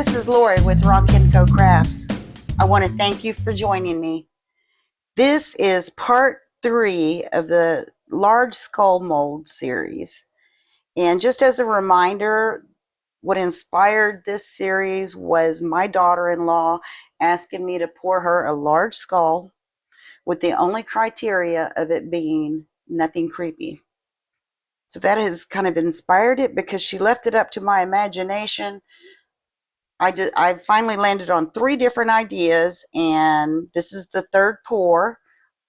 this is Lori with Rock & Co Crafts. I want to thank you for joining me. This is part 3 of the large skull mold series. And just as a reminder, what inspired this series was my daughter-in-law asking me to pour her a large skull with the only criteria of it being nothing creepy. So that has kind of inspired it because she left it up to my imagination. I finally landed on 3 different ideas, and this is the third pour.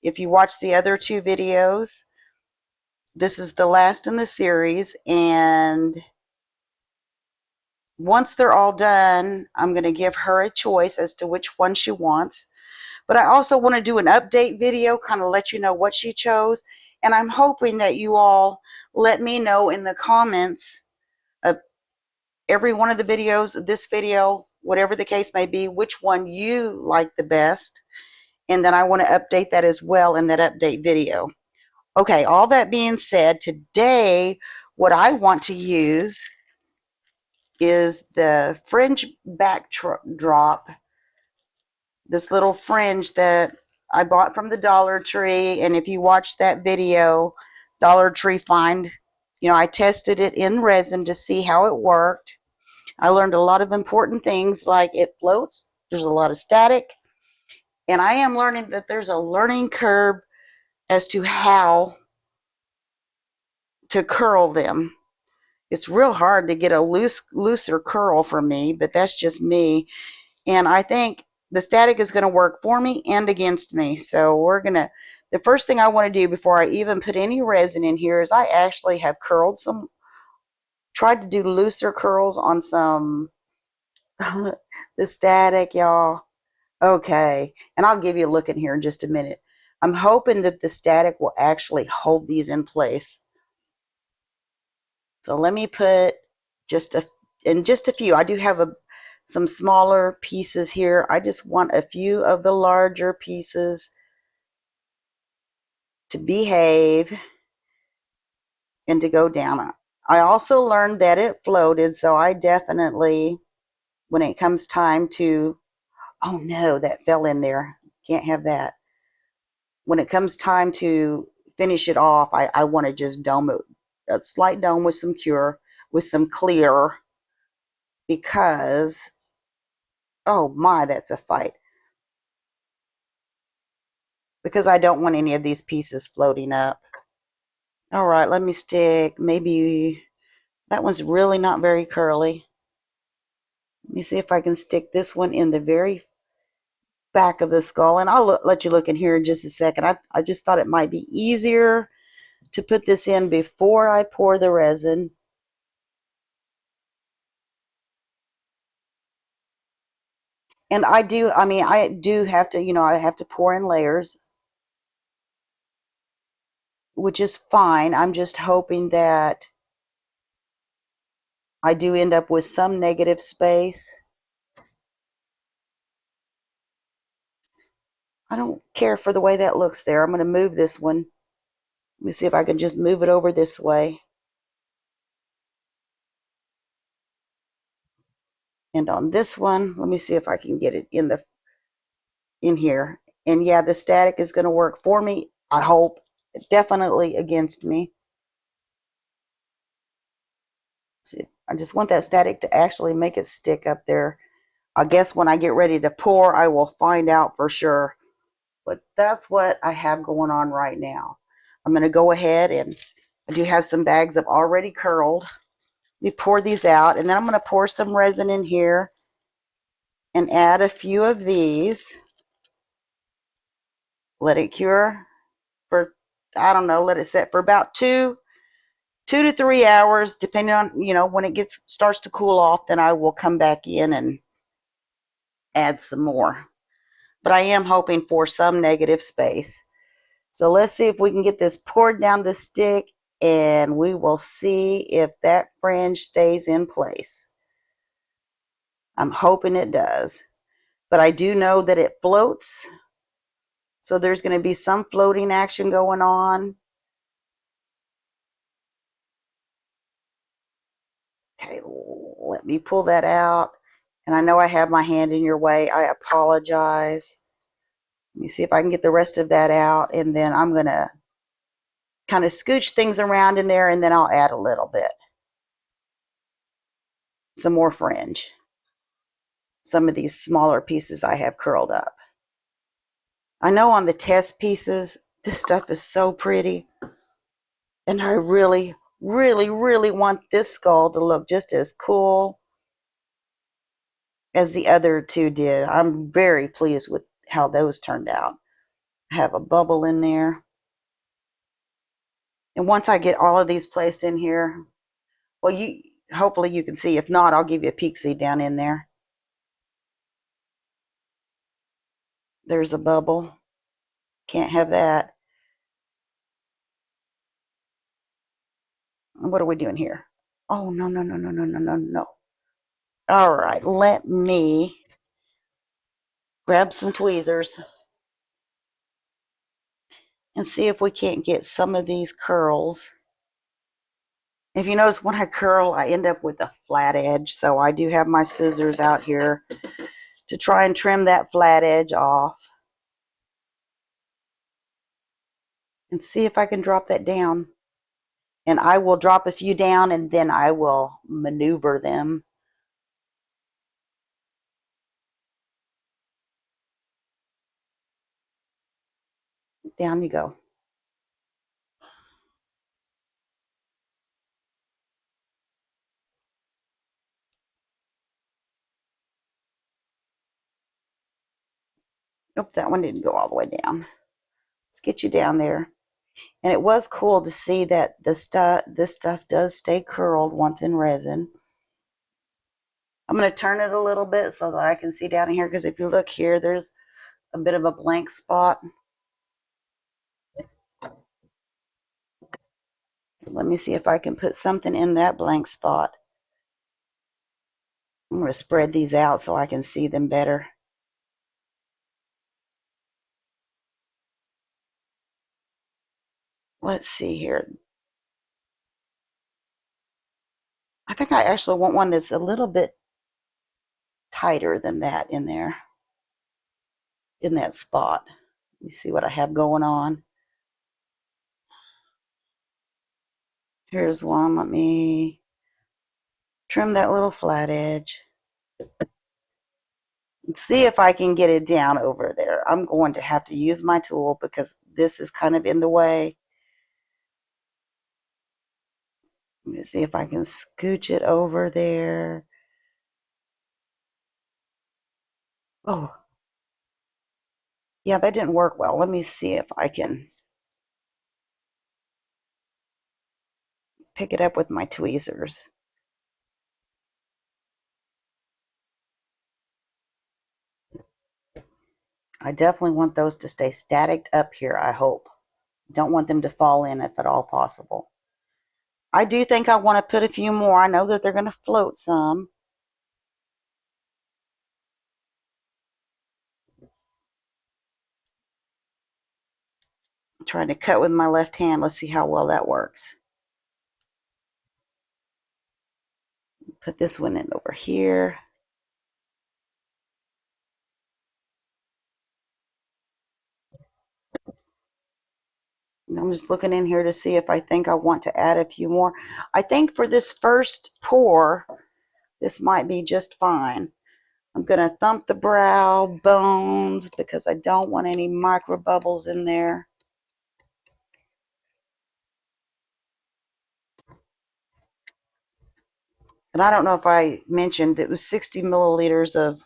If you watch the other 2 videos, this is the last in the series, and once they're all done, I'm going to give her a choice as to which one she wants. But I also want to do an update video, kind of let you know what she chose, and I'm hoping that you all let me know in the comments of every one of the videos, this video, whatever the case may be, which one you like the best. And then I want to update that as well in that update video. Okay, all that being said, today what I want to use is the Fringe backdrop, this little fringe that I bought from the Dollar Tree. And if you watch that video, Dollar Tree find, I tested it in resin to see how it worked. I learned a lot of important things, like it floats, there's a lot of static, and I am learning that there's a learning curve as to how to curl them. It's real hard to get a looser curl for me, but that's just me. And I think the static is going to work for me and against me. So the first thing I want to do before I even put any resin in here is I actually have tried to do looser curls on some the static, y'all. Okay, and I'll give you a look in here in just a minute. I'm hoping that the static will actually hold these in place. So let me put just a few. I do have some smaller pieces here. I just want a few of the larger pieces to behave and to go down. I also learned that it floated, so I definitely, when it comes time to, oh no, that fell in there. Can't have that. When it comes time to finish it off, I want to just dome it, a slight dome with some clear, because, oh my, that's a fight. Because I don't want any of these pieces floating up. All right, let me stick, maybe, that one's really not very curly. Let me see if I can stick this one in the very back of the skull, and I'll let you look in here in just a second. I just thought it might be easier to put this in before I pour the resin. And I do have to, I have to pour in layers, which is fine. I'm just hoping that I do end up with some negative space. I don't care for the way that looks there. I'm going to move this one. Let me see if I can just move it over this way. And on this one, let me see if I can get it in here. And yeah, the static is going to work for me, I hope. Definitely against me. See, I just want that static to actually make it stick up there. I guess when I get ready to pour, I will find out for sure. But that's what I have going on right now. I'm going to go ahead, and I do have some bags of already curled. We pour these out, and then I'm going to pour some resin in here and add a few of these. Let it cure for, I don't know, let it set for about 2 to 3 hours, depending on, when it starts to cool off. Then I will come back in and add some more. But I am hoping for some negative space. So let's see if we can get this poured down the stick, and we will see if that fringe stays in place. I'm hoping it does. But I do know that it floats. So there's going to be some floating action going on. Okay, let me pull that out. And I know I have my hand in your way. I apologize. Let me see if I can get the rest of that out. And then I'm going to kind of scooch things around in there, and then I'll add a little bit. Some more fringe. Some of these smaller pieces I have curled up. I know on the test pieces, this stuff is so pretty. And I really, really, really want this skull to look just as cool as the other two did. I'm very pleased with how those turned out. I have a bubble in there. And once I get all of these placed in here, well, hopefully you can see. If not, I'll give you a peek see down in there. There's a bubble. Can't have that. What are we doing here? Oh, no, no, no, no, no, no, no, no. All right, let me grab some tweezers and see if we can't get some of these curls. If you notice, when I curl, I end up with a flat edge, so I do have my scissors out here to try and trim that flat edge off. And see if I can drop that down. And I will drop a few down, and then I will maneuver them. Down you go. Nope, that one didn't go all the way down. Let's get you down there. And it was cool to see that this stuff does stay curled once in resin. I'm going to turn it a little bit so that I can see down in here, because if you look here, there's a bit of a blank spot. Let me see if I can put something in that blank spot. I'm going to spread these out so I can see them better. Let's see here. I think I actually want one that's a little bit tighter than that in there, in that spot. Let me see what I have going on. Here's one. Let me trim that little flat edge and see if I can get it down over there. I'm going to have to use my tool because this is kind of in the way. Let me see if I can scooch it over there. Oh, yeah, that didn't work well. Let me see if I can pick it up with my tweezers. I definitely want those to stay static up here, I hope. Don't want them to fall in if at all possible. I do think I want to put a few more. I know that they're going to float some. I'm trying to cut with my left hand. Let's see how well that works. Put this one in over here. And I'm just looking in here to see if I think I want to add a few more. I think for this first pour, this might be just fine. I'm going to thump the brow bones because I don't want any micro bubbles in there. And I don't know if I mentioned it was 60 milliliters of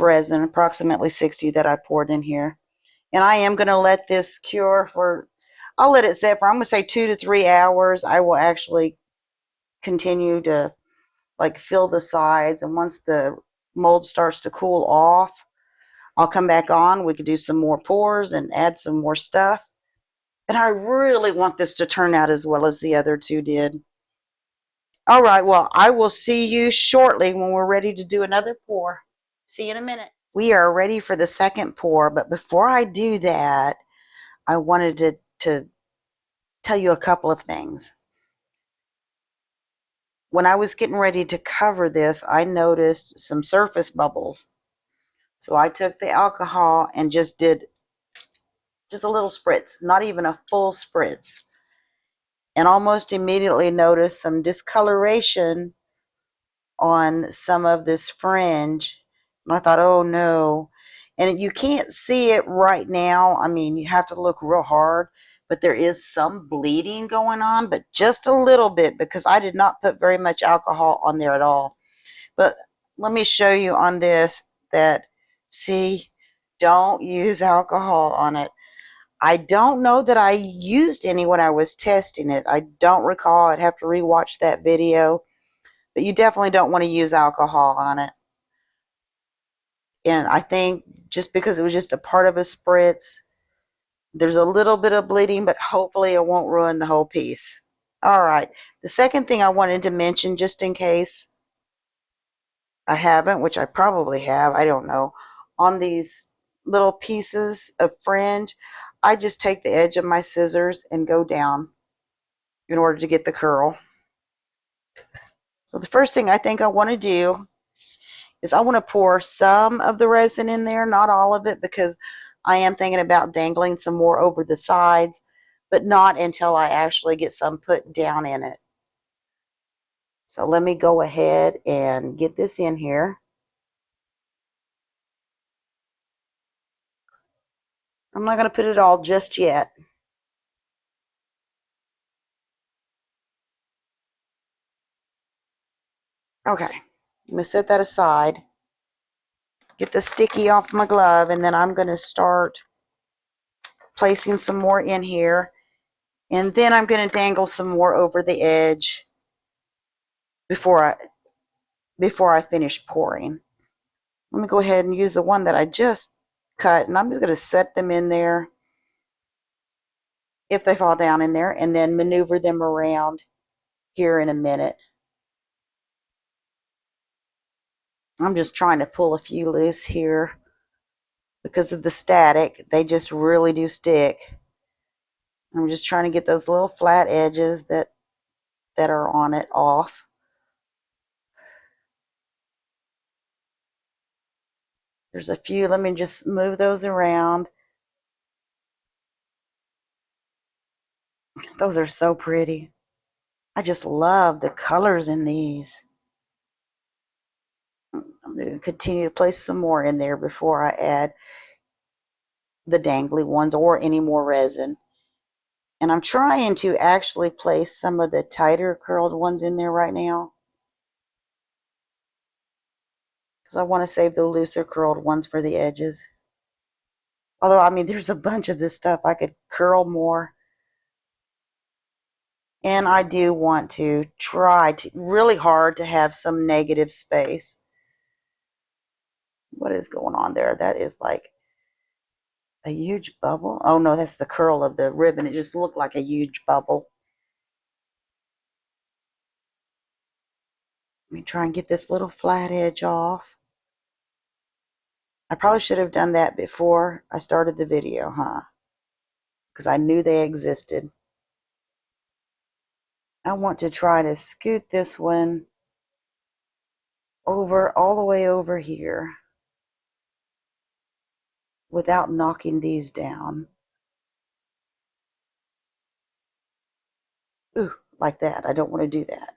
resin, approximately 60 that I poured in here. And I am going to let this cure for, I'll let it set for, I'm going to say 2 to 3 hours. I will actually continue to like fill the sides. And once the mold starts to cool off, I'll come back on. We could do some more pours and add some more stuff. And I really want this to turn out as well as the other two did. All right, well, I will see you shortly when we're ready to do another pour. See you in a minute. We are ready for the second pour, but before I do that, I wanted to tell you a couple of things. when I was getting ready to cover this, I noticed some surface bubbles. So I took the alcohol and just did just a little spritz, not even a full spritz, and almost immediately noticed some discoloration on some of this fringe. And I thought, oh no. And you can't see it right now. I mean, you have to look real hard, but there is some bleeding going on, but just a little bit because I did not put very much alcohol on there at all. But let me show you on this that, see, don't use alcohol on it. I don't know that I used any when I was testing it. I don't recall. I'd have to rewatch that video. But you definitely don't want to use alcohol on it. And I think just because it was just a part of a spritz, there's a little bit of bleeding, but hopefully it won't ruin the whole piece. All right. The second thing I wanted to mention, just in case I haven't, which I probably have, I don't know, on these little pieces of fringe, I just take the edge of my scissors and go down in order to get the curl. So the first thing I think I want to do is I want to pour some of the resin in there, not all of it, because I am thinking about dangling some more over the sides, but not until I actually get some put down in it. So let me go ahead and get this in here. I'm not going to put it all just yet. Okay, I'm going to set that aside, get the sticky off my glove, and then I'm going to start placing some more in here. And then I'm going to dangle some more over the edge before I finish pouring. Let me go ahead and use the one that I just cut, and I'm just going to set them in there if they fall down in there, and then maneuver them around here in a minute. I'm just trying to pull a few loose here because of the static. They just really do stick. I'm just trying to get those little flat edges that are on it off. There's a few. Let me just move those around. Those are so pretty. I just love the colors in these. I'm going to continue to place some more in there before I add the dangly ones or any more resin. And I'm trying to actually place some of the tighter curled ones in there right now, because I want to save the looser curled ones for the edges. Although, I mean, there's a bunch of this stuff I could curl more. And I do want to try really hard to have some negative space. What is going on there? That is like a huge bubble. Oh no, that's the curl of the ribbon. It just looked like a huge bubble. Let me try and get this little flat edge off. I probably should have done that before I started the video, huh? Because I knew they existed. I want to try to scoot this one over, all the way over here, without knocking these down. Ooh, like that. I don't want to do that.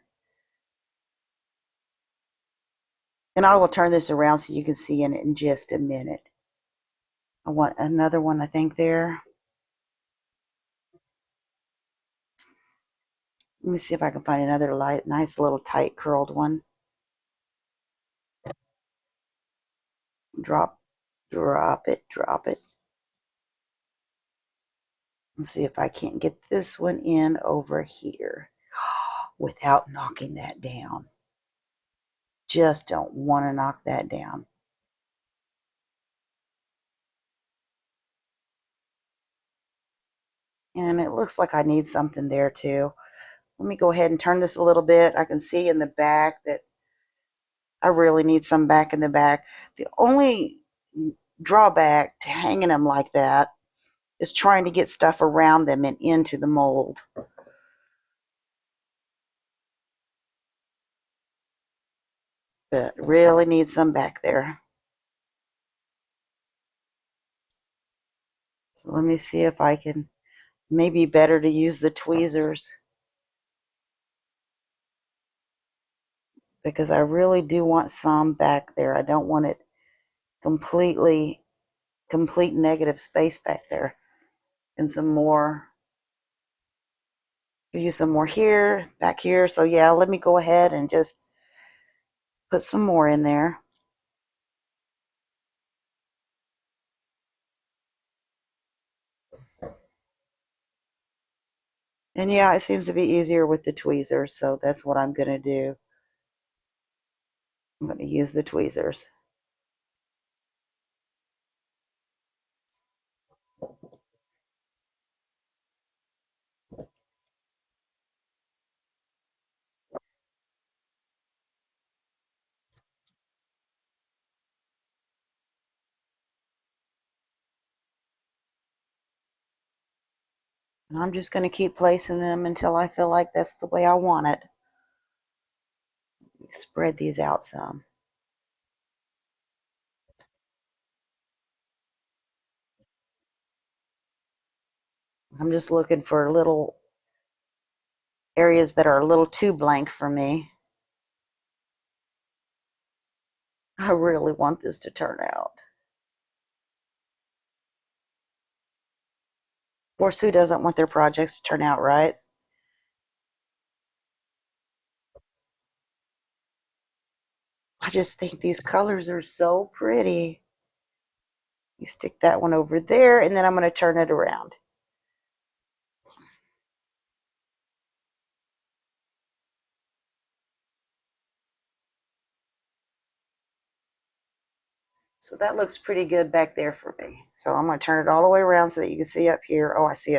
And I will turn this around so you can see in it in just a minute. I want another one, I think, there. Let me see if I can find another light, nice little tight curled one. Drop, drop it, drop it. Let's see if I can't get this one in over here without knocking that down. Just don't want to knock that down. And it looks like I need something there too. Let me go ahead and turn this a little bit. I can see in the back that I really need some back in the back. The only drawback to hanging them like that is trying to get stuff around them and into the mold. but really need some back there. So let me see if I can, maybe better to use the tweezers, because I really do want some back there. I don't want it complete negative space back there. And some more, use some more here, back here. So yeah, let me go ahead and just put some more in there. And yeah, it seems to be easier with the tweezers, so that's what I'm going to do. I'm going to use the tweezers. And I'm just going to keep placing them until I feel like that's the way I want it. Spread these out some. I'm just looking for little areas that are a little too blank for me. I really want this to turn out. Of course, who doesn't want their projects to turn out right? I just think these colors are so pretty. You stick that one over there, and then I'm going to turn it around. So that looks pretty good back there for me. So I'm going to turn it all the way around so that you can see up here. Oh, I see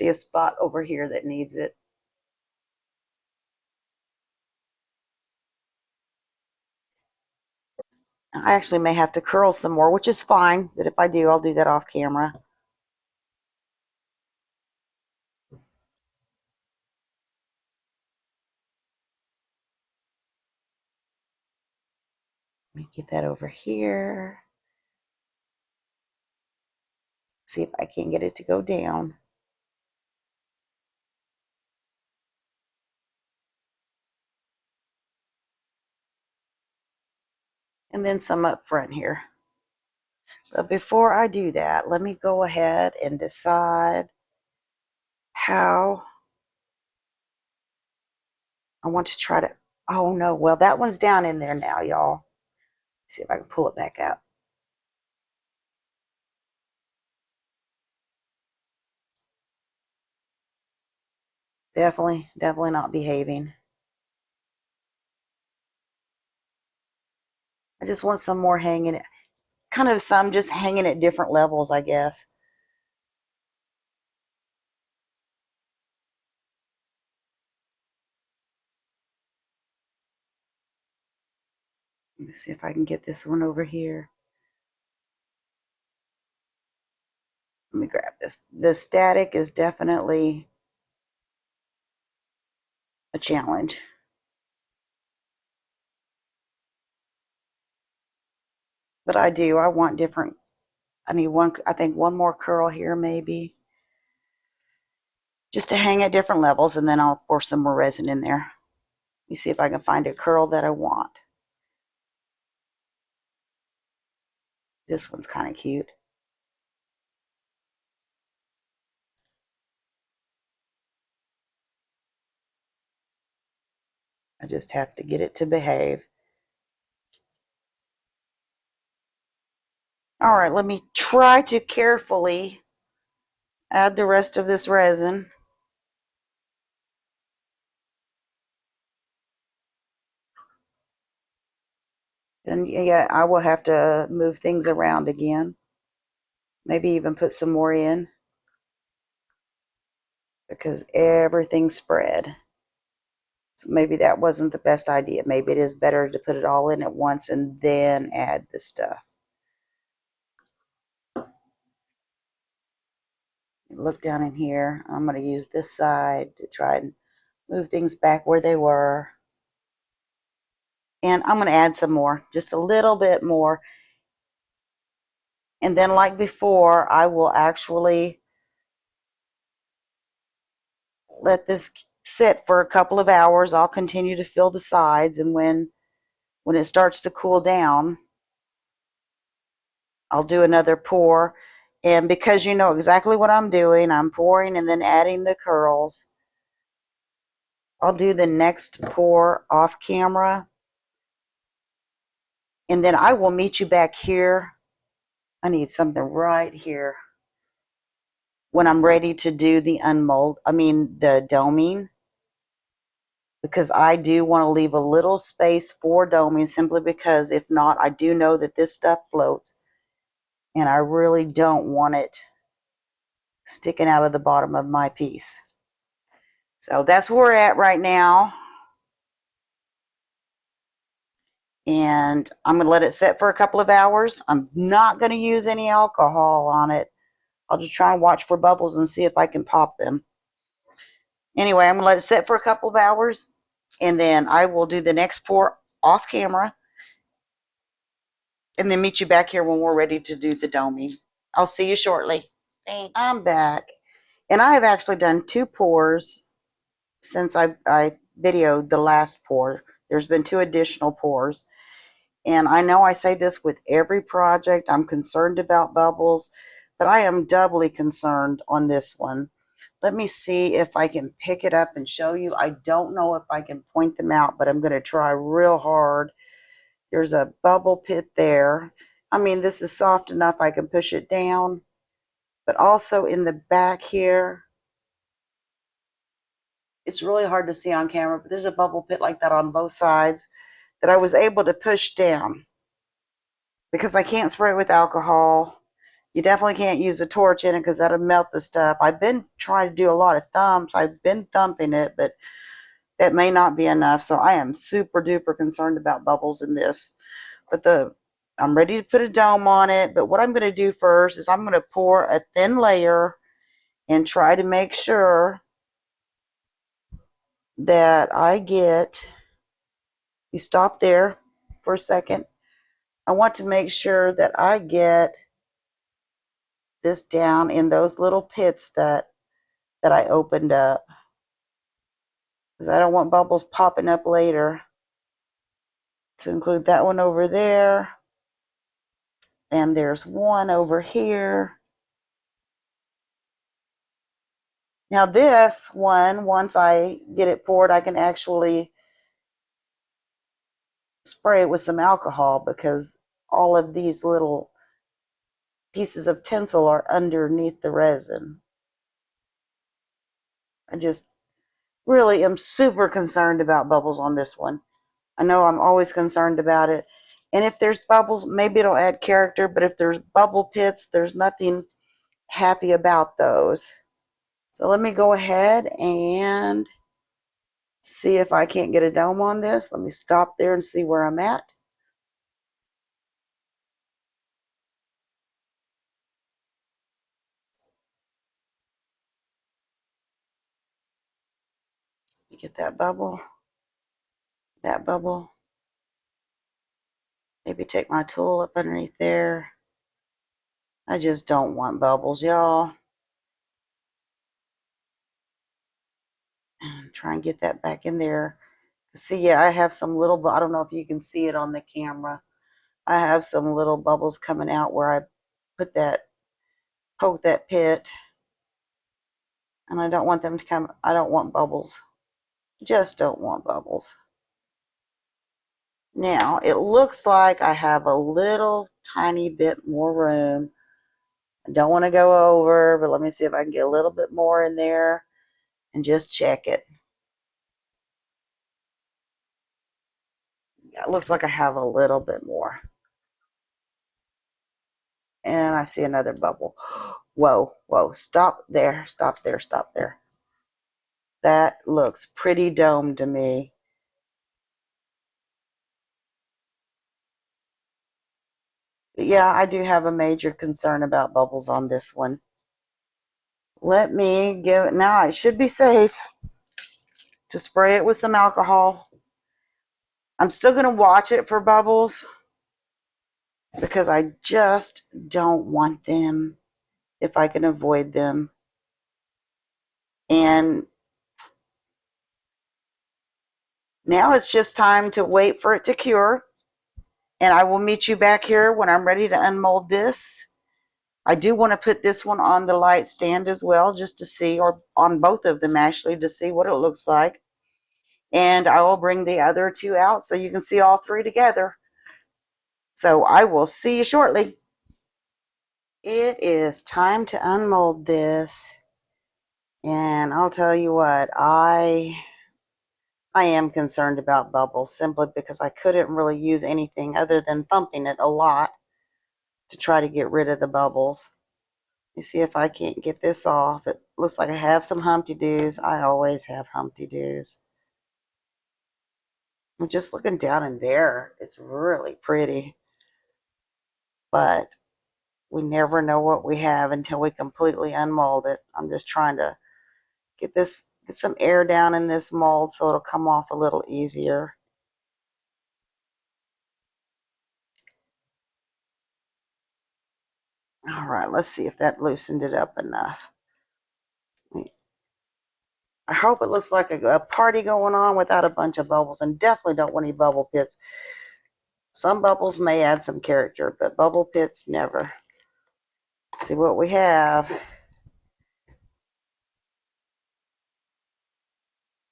a spot over here that needs it. I actually may have to curl some more, which is fine, but if I do, I'll do that off camera. Let me get that over here. See if I can get it to go down. And then some up front here. But before I do that, let me go ahead and decide how I want to try to, oh no, well that one's down in there now, y'all. See if I can pull it back out. Definitely not behaving. I just want some more hanging, kind of some just hanging at different levels, I guess. Let me see if I can get this one over here. Let me grab this. The static is definitely a challenge. But I want different. I need one, I think one more curl here maybe. Just to hang at different levels, and then I'll pour some more resin in there. Let me see if I can find a curl that I want. This one's kind of cute. I just have to get it to behave. All right, let me try to carefully add the rest of this resin. And yeah, I will have to move things around again. Maybe even put some more in, because everything's spread. So maybe that wasn't the best idea. Maybe it is better to put it all in at once and then add the stuff. Look down in here. I'm going to use this side to try and move things back where they were. And I'm going to add some more, just a little bit more. And then like before, I will actually let this sit for a couple of hours. I'll continue to fill the sides, and when it starts to cool down, I'll do another pour. And because you know exactly what I'm doing, I'm pouring and then adding the curls. I'll do the next pour off camera, and then I will meet you back here. I need something right here when I'm ready to do the the doming, because I do want to leave a little space for doming, simply because if not, I do know that this stuff floats, and I really don't want it sticking out of the bottom of my piece. So that's where we're at right now. And I'm going to let it set for a couple of hours. I'm not going to use any alcohol on it. I'll just try and watch for bubbles and see if I can pop them. Anyway, I'm going to let it set for a couple of hours, and then I will do the next pour off camera, and then meet you back here when we're ready to do the doming. I'll see you shortly. Thanks. I'm back, and I have actually done 2 pours since I videoed the last pour. There's been 2 additional pours. And I know I say this with every project. I'm concerned about bubbles, but I am doubly concerned on this one. Let me see if I can pick it up and show you. I don't know if I can point them out, but I'm going to try real hard. There's a bubble pit there. I mean, this is soft enough I can push it down, but also in the back here, it's really hard to see on camera, but there's a bubble pit like that on both sides that I was able to push down. Because I can't spray it with alcohol. You definitely can't use a torch in it because that'll melt the stuff. I've been trying to do a lot of thumps. I've been thumping it, but that may not be enough. So I am super duper concerned about bubbles in this. But I'm ready to put a dome on it. But what I'm going to do first is I'm going to pour a thin layer and try to make sure that I get, you stop there for a second. I want to make sure that I get this down in those little pits that I opened up, because I don't want bubbles popping up later. To include that one over there, and there's one over here. Now this one, once I get it poured, I can actually spray it with some alcohol, because all of these little pieces of tinsel are underneath the resin. I just really am super concerned about bubbles on this one. I know I'm always concerned about it. And if there's bubbles, maybe it'll add character, but if there's bubble pits, there's nothing happy about those. So let me go ahead and see if I can't get a dome on this. Let me stop there and see where I'm at. You get that bubble, that bubble. Maybe take my tool up underneath there. I just don't want bubbles, y'all. And try and get that back in there. See, yeah, I have some little, I don't know if you can see it on the camera. I have some little bubbles coming out where I put that, poke that pit. And I don't want them to come, I don't want bubbles. Just don't want bubbles. Now, it looks like I have a little tiny bit more room. I don't want to go over, but let me see if I can get a little bit more in there and just check it. Yeah, it looks like I have a little bit more. And I see another bubble. Whoa, whoa, stop there, stop there, stop there. That looks pretty domed to me. But yeah, I do have a major concern about bubbles on this one. Let me give it, now it should be safe to spray it with some alcohol. I'm still going to watch it for bubbles because I just don't want them if I can avoid them. And now it's just time to wait for it to cure. And I will meet you back here when I'm ready to unmold this. I do want to put this one on the light stand as well, just to see, or on both of them actually, to see what it looks like. And I will bring the other two out so you can see all three together. So I will see you shortly. It is time to unmold this. And I'll tell you what, I am concerned about bubbles simply because I couldn't really use anything other than thumping it a lot to try to get rid of the bubbles. Let me see if I can't get this off. It looks like I have some Humpty Doos. I always have Humpty Doos. I'm just looking down in there. It's really pretty. But we never know what we have until we completely unmold it. I'm just trying to get some air down in this mold so it'll come off a little easier. All right, let's see if that loosened it up enough. I hope it looks like a party going on without a bunch of bubbles, and definitely don't want any bubble pits. Some bubbles may add some character, but bubble pits, never. Let's see what we have.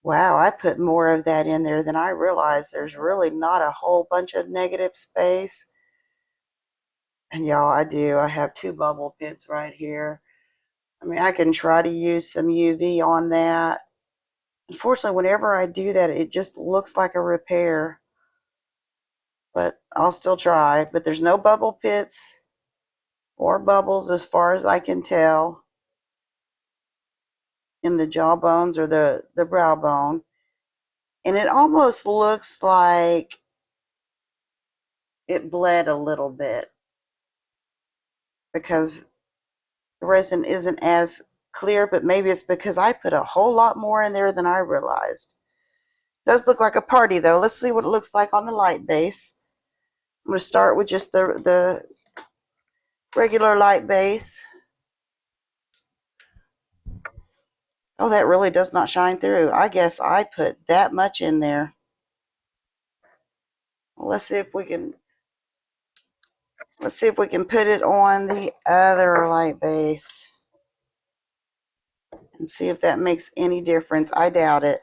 Wow, I put more of that in there than I realized. There's really not a whole bunch of negative space. And y'all, I have two bubble pits right here. I mean, I can try to use some UV on that. Unfortunately, whenever I do that, it just looks like a repair. But I'll still try. But there's no bubble pits or bubbles as far as I can tell in the jawbones or the brow bone. And it almost looks like it bled a little bit because the resin isn't as clear, but maybe it's because I put a whole lot more in there than I realized. It does look like a party though. Let's see what it looks like on the light base. I'm going to start with just the regular light base. Oh, that really does not shine through. I guess I put that much in there. Well, let's see if we can put it on the other light base and see if that makes any difference. I doubt it.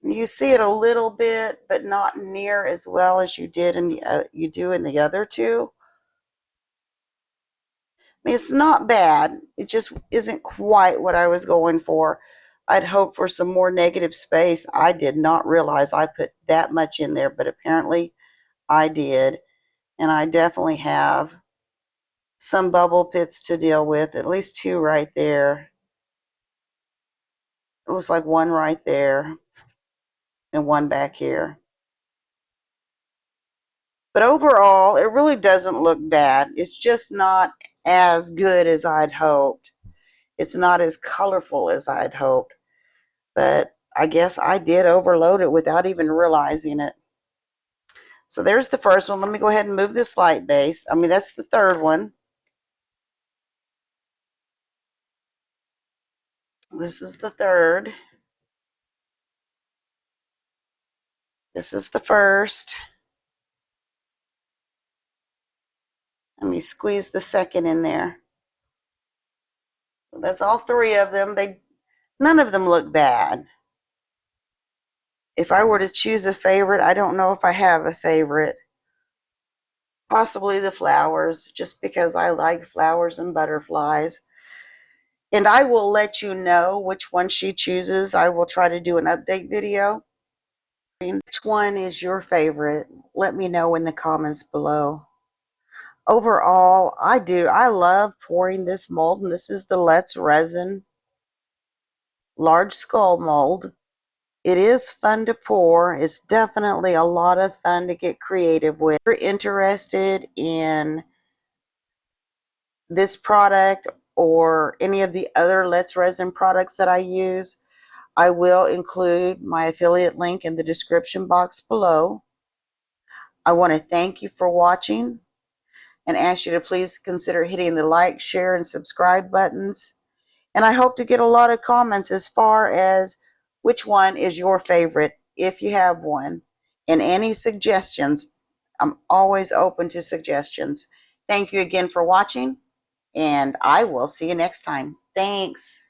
You see it a little bit, but not near as well as you do in the other two. I mean, it's not bad. It just isn't quite what I was going for. I'd hoped for some more negative space. I did not realize I put that much in there, but apparently I did. And I definitely have some bubble pits to deal with, at least two right there. It looks like one right there and one back here. But overall, it really doesn't look bad. It's just not as good as I'd hoped. It's not as colorful as I'd hoped. But I guess I did overload it without even realizing it. So there's the first one. Let me go ahead and move this light base. I mean, that's the third one. This is the third. This is the first. Let me squeeze the second in there. So that's all three of them. None of them look bad. If I were to choose a favorite, I don't know if I have a favorite. Possibly the flowers, just because I like flowers and butterflies. And I will let you know which one she chooses. I will try to do an update video. Which one is your favorite? Let me know in the comments below. Overall, I love pouring this mold, and this is the Let's Resin large skull mold. It is fun to pour. It's definitely a lot of fun to get creative with. If you're interested in this product or any of the other Let's Resin products that I use, I will include my affiliate link in the description box below. I want to thank you for watching and ask you to please consider hitting the like, share, and subscribe buttons. And I hope to get a lot of comments as far as which one is your favorite, if you have one, and any suggestions. I'm always open to suggestions. Thank you again for watching, and I will see you next time. Thanks.